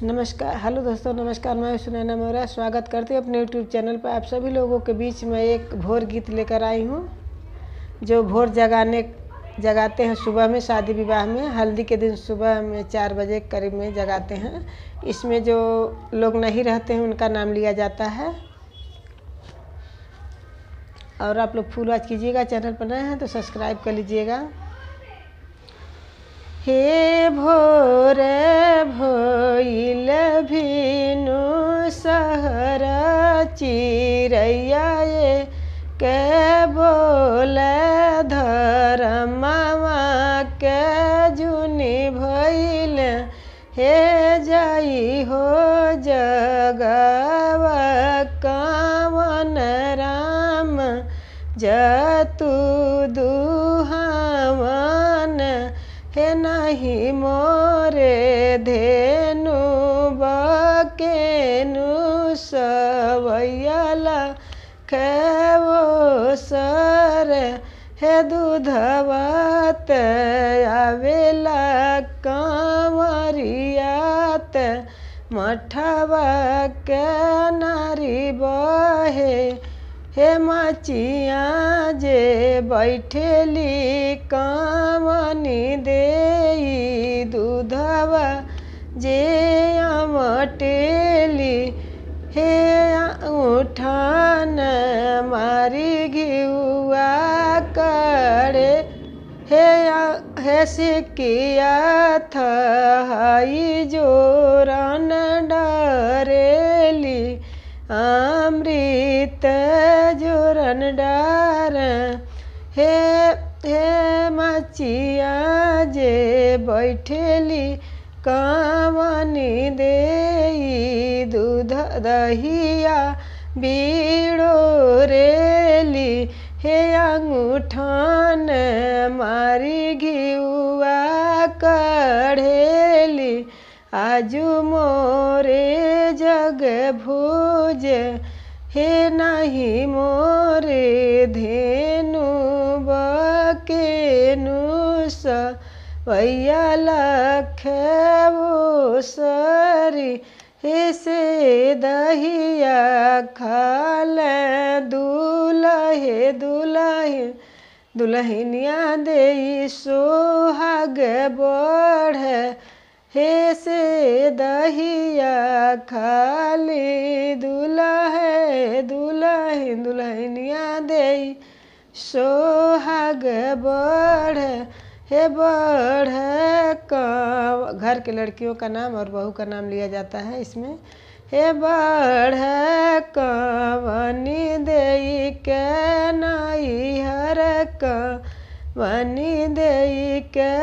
नमस्कार, हेलो दोस्तों, नमस्कार। मैं सुनैना मौर्य स्वागत करती हूँ अपने यूट्यूब चैनल पर। आप सभी लोगों के बीच में एक भोर गीत लेकर आई हूँ जो भोर जगाते हैं सुबह में, शादी विवाह में। हल्दी के दिन सुबह में 4 बजे करीब में जगाते हैं। इसमें जो लोग नहीं रहते हैं उनका नाम लिया जाता है। और आप लोग फुल वॉच कीजिएगा। चैनल पर नए हैं तो सब्सक्राइब कर लीजिएगा। हे भोर भइल भिनु सहर चिरैया ये के बोल धरमवा के जुनी भइल। हे जाई हो जगवा कावन राम जतु दुहावन। हे नहीं मोरे धेनु बकेनु सवैया खेवो सर। हे दूधवत आवेला कांवरियात मठवा के नारी बहे। हे मचिया जे बैठेली कामनी देई दूधवा जे अमटेली। हे उठान मारी घिउआ करे। हे सिकिया थई जोरन डरेली अमृत जोरन डार। हे मचिया जे बैठेली कामनी देई दूध दहिया बीड़ो रेली। हे अंगूठान मारी घिउआ कढ़ेली आजू मोरे जग भोज। हे नहीं मोरे धेनु बकेनु सवैया लखेवो सरी। हे से दहिया खाल दुलहे दुलहे दुल्हनिया देई सोहाग बढ़। हे से दहिया खाली दुल्हे दुल्हे दुल्हनिया देई सोहाग बढ़। हे बढ़ घर के लड़कियों का नाम और बहू का नाम लिया जाता है इसमें। हे बढ़ कवनी देई के नैहर कवनी देई के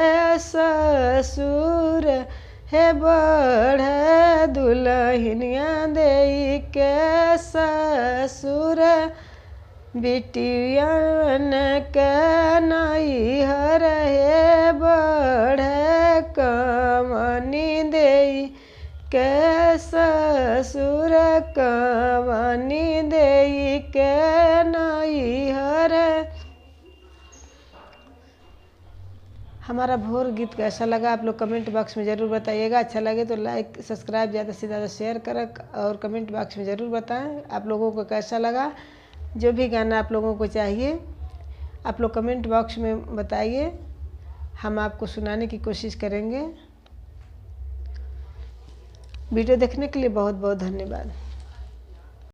ससुर। हे बढ़ दुल्हनिया देई के ससुर। बिटियन के नैहर हे बढ़ कवनी देई के ससुर कवनी देई के नैहर। हमारा भोर गीत कैसा लगा आप लोग कमेंट बॉक्स में ज़रूर बताइएगा। अच्छा लगे तो लाइक सब्सक्राइब ज़्यादा से ज़्यादा शेयर करें और कमेंट बॉक्स में ज़रूर बताएं आप लोगों को कैसा लगा। जो भी गाना आप लोगों को चाहिए आप लोग कमेंट बॉक्स में बताइए, हम आपको सुनाने की कोशिश करेंगे। वीडियो देखने के लिए बहुत बहुत धन्यवाद।